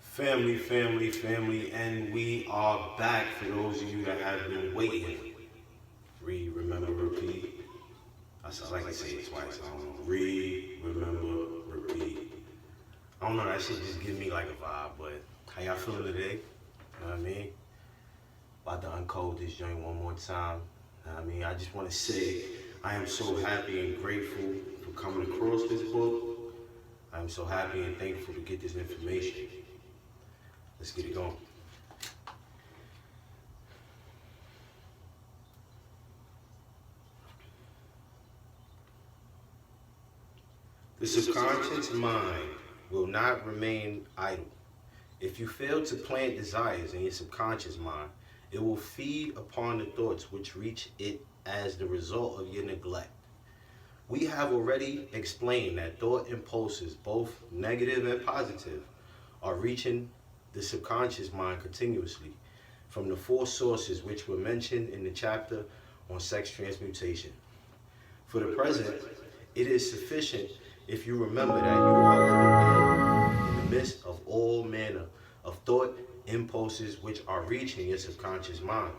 Family, family, family, and we are back for those of you that have been waiting. Read, remember, repeat. I like to say it twice. I don't know. Read, remember, repeat. I don't know, that shit just give me like a vibe, but how y'all feeling today? You know what I mean? About to uncode this joint one more time. You know what I mean? I just want to say I am so happy and grateful for coming across this book. I am so happy and thankful to get this information. Let's get it going. The subconscious mind will not remain idle. If you fail to plant desires in your subconscious mind, it will feed upon the thoughts which reach it as the result of your neglect. We have already explained that thought impulses, both negative and positive, are reaching the subconscious mind continuously from the four sources which were mentioned in the chapter on sex transmutation. For the present, it is sufficient if you remember that you are living daily in the midst of all manner of thought impulses which are reaching your subconscious mind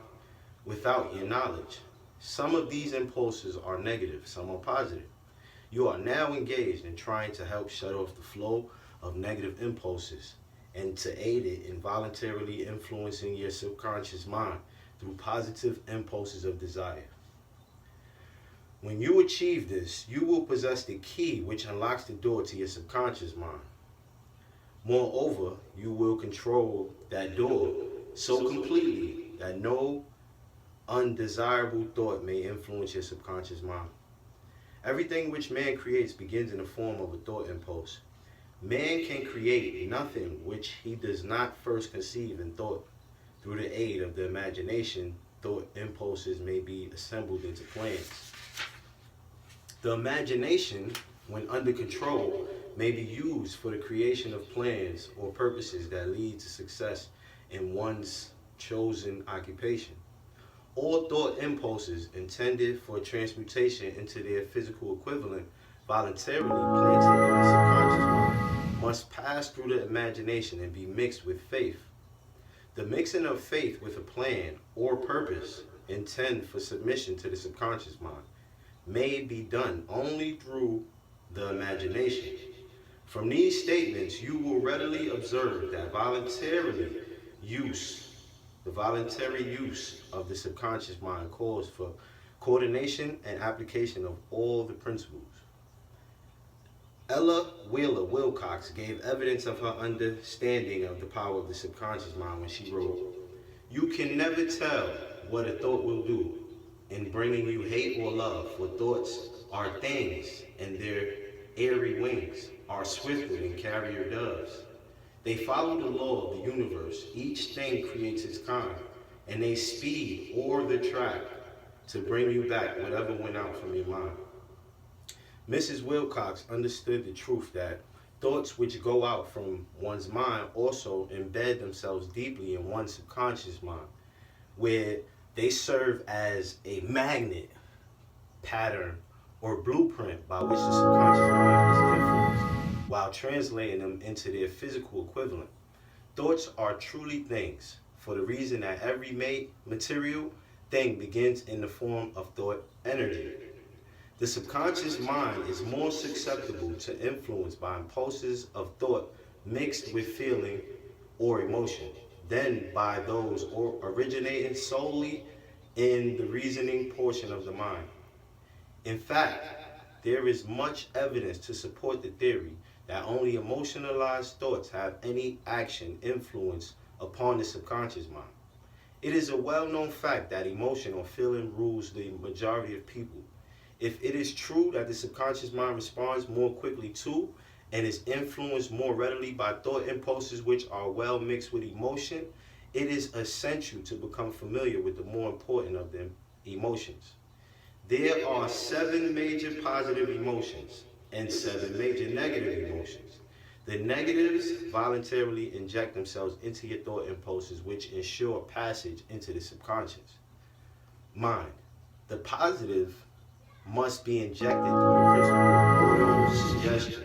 without your knowledge. Some of these impulses are negative, some are positive. You are now engaged in trying to help shut off the flow of negative impulses and to aid it in voluntarily influencing your subconscious mind through positive impulses of desire. When you achieve this, you will possess the key which unlocks the door to your subconscious mind. Moreover, you will control that door so completely that no undesirable thought may influence your subconscious mind. Everything which man creates begins in the form of a thought impulse. Man can create nothing which he does not first conceive in thought. Through the aid of the imagination, thought impulses may be assembled into plans. The imagination, when under control, may be used for the creation of plans or purposes that lead to success in one's chosen occupation. All thought impulses intended for transmutation into their physical equivalent, voluntarily planted in the subconscious mind, must pass through the imagination and be mixed with faith. The mixing of faith with a plan or purpose intended for submission to the subconscious mind may be done only through the imagination. From these statements, you will readily observe that the voluntary use of the subconscious mind calls for coordination and application of all the principles. Ella Wheeler Wilcox gave evidence of her understanding of the power of the subconscious mind when she wrote, "You can never tell what a thought will do in bringing you hate or love, for thoughts are things, and their airy wings are swifter than carrier doves. They follow the law of the universe. Each thing creates its kind, and they speed o'er the track to bring you back whatever went out from your mind." Mrs. Wilcox understood the truth that thoughts which go out from one's mind also embed themselves deeply in one's subconscious mind, where they serve as a magnet, pattern, or blueprint by which the subconscious mind is influenced, while translating them into their physical equivalent. Thoughts are truly things, for the reason that every material thing begins in the form of thought energy. The subconscious mind is more susceptible to influence by impulses of thought mixed with feeling or emotion than by those originating solely in the reasoning portion of the mind. In fact, there is much evidence to support the theory that only emotionalized thoughts have any action influence upon the subconscious mind. It is a well-known fact that emotion or feeling rules the majority of people. If it is true that the subconscious mind responds more quickly to and is influenced more readily by thought impulses which are well mixed with emotion, it is essential to become familiar with the more important of them, emotions. There are 7 major positive emotions and 7 major negative emotions. The negatives voluntarily inject themselves into your thought impulses, which ensure passage into the subconscious mind. The positive must be injected through the principle of suggestion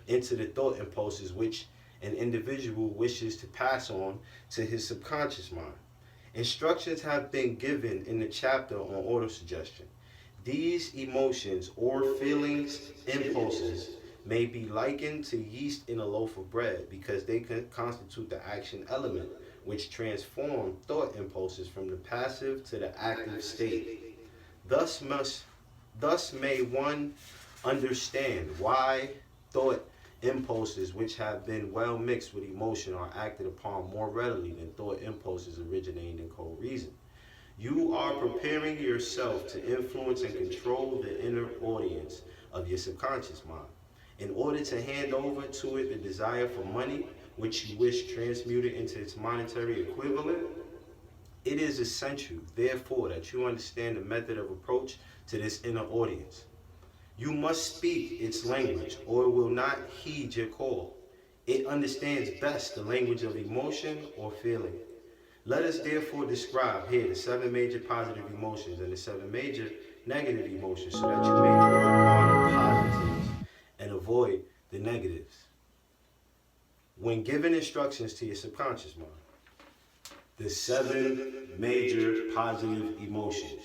into the thought impulses which an individual wishes to pass on to his subconscious mind. Instructions have been given in the chapter on autosuggestion. These emotions or feelings, impulses, may be likened to yeast in a loaf of bread because they can constitute the action element which transform thought impulses from the passive to the active state. Thus must Thus may one understand why thought impulses which have been well mixed with emotion are acted upon more readily than thought impulses originating in cold reason. You are preparing yourself to influence and control the inner audience of your subconscious mind. In order to hand over to it the desire for money, which you wish transmuted into its monetary equivalent, it is essential, therefore, that you understand the method of approach to this inner audience. You must speak its language, or it will not heed your call. It understands best the language of emotion or feeling. Let us therefore describe here the 7 major positive emotions and the 7 major negative emotions so that you may draw upon the positives and avoid the negatives. When giving instructions to your subconscious mind, the 7 major positive emotions: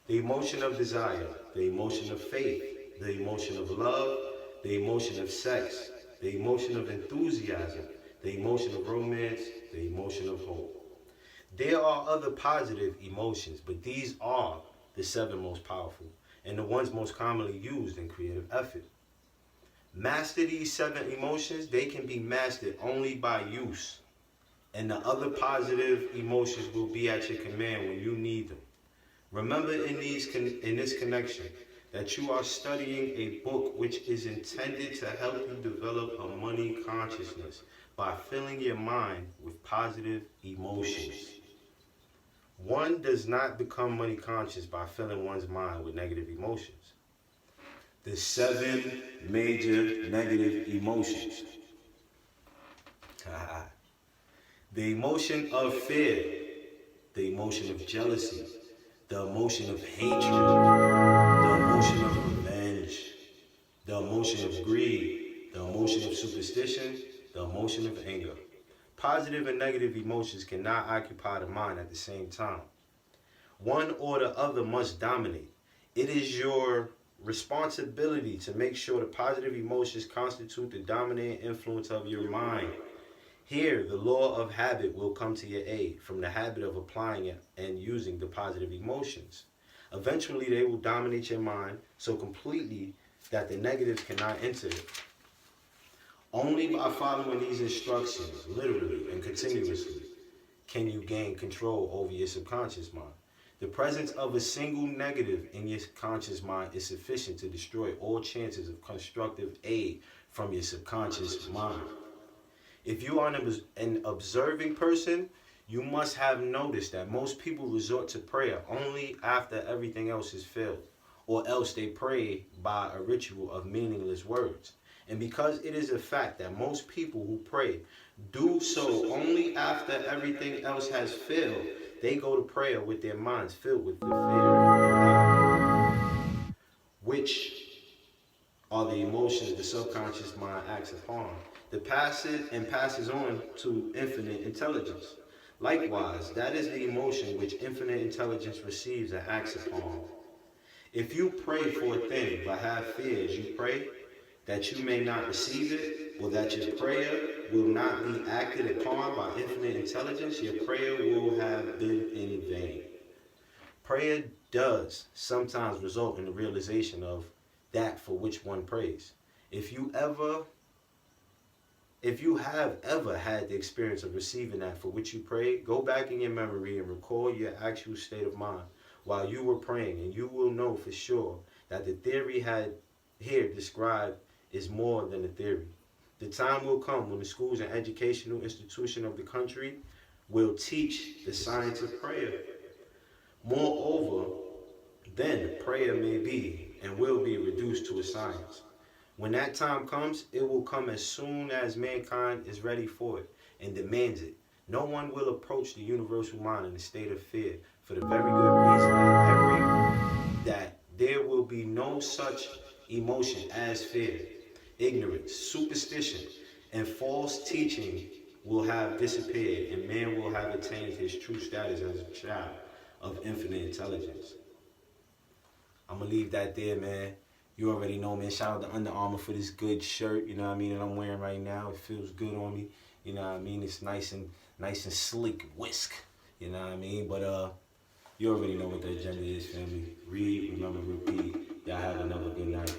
the emotion of desire, the emotion of faith, the emotion of love, the emotion of sex, the emotion of enthusiasm, the emotion of romance, the emotion of hope. There are other positive emotions, but these are the 7 most powerful and the ones most commonly used in creative effort. Master these 7 emotions. They can be mastered only by use, and the other positive emotions will be at your command when you need them. Remember in this connection that you are studying a book which is intended to help you develop a money consciousness by filling your mind with positive emotions. One does not become money conscious by filling one's mind with negative emotions. The 7 major negative emotions. The emotion of fear, the emotion of jealousy, the emotion of hatred, the emotion of revenge, the emotion of greed, the emotion of superstition, the emotion of anger. Positive and negative emotions cannot occupy the mind at the same time. One or the other must dominate. It is your responsibility to make sure the positive emotions constitute the dominating influence of your mind. Here, the law of habit will come to your aid from the habit of applying it and using the positive emotions. Eventually, they will dominate your mind so completely that the negatives cannot enter it. Only by following these instructions, literally and continuously, can you gain control over your subconscious mind. The presence of a single negative in your conscious mind is sufficient to destroy all chances of constructive aid from your subconscious mind. If you are an observing person, you must have noticed that most people resort to prayer only after everything else has failed, or else they pray by a ritual of meaningless words. And because it is a fact that most people who pray do so only after everything else has failed, they go to prayer with their minds filled with the fear and doubt, which are the emotions the subconscious mind acts upon. The passes on to infinite intelligence. Likewise, that is the emotion which infinite intelligence receives and acts upon. If you pray for a thing but have fears, you pray that you may not receive it, or that your prayer will not be acted upon by infinite intelligence, your prayer will have been in vain. Prayer does sometimes result in the realization of that for which one prays. If you have ever had the experience of receiving that for which you prayed, go back in your memory and recall your actual state of mind while you were praying, and you will know for sure that the theory had here described is more than a theory. The time will come when the schools and educational institutions of the country will teach the science of prayer. Moreover, then prayer may be and will be reduced to a science. When that time comes, it will come as soon as mankind is ready for it and demands it. No one will approach the universal mind in a state of fear for the very good reason that every no such emotion as fear. Ignorance, superstition, and false teaching will have disappeared, and man will have attained his true status as a child of infinite intelligence. I'm gonna leave that there, man. You already know, man. Shout out to Under Armour for this good shirt, you know what I mean, that I'm wearing right now. It feels good on me, you know what I mean. It's nice and sleek, whisk, you know what I mean. But you already know what the agenda is, family. Read, remember, repeat. Y'all have another good night.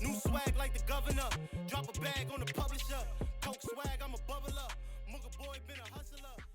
New swag like the governor. Drop a bag on the publisher. Coke swag, I'm a bubbler. Mugga boy been a hustler.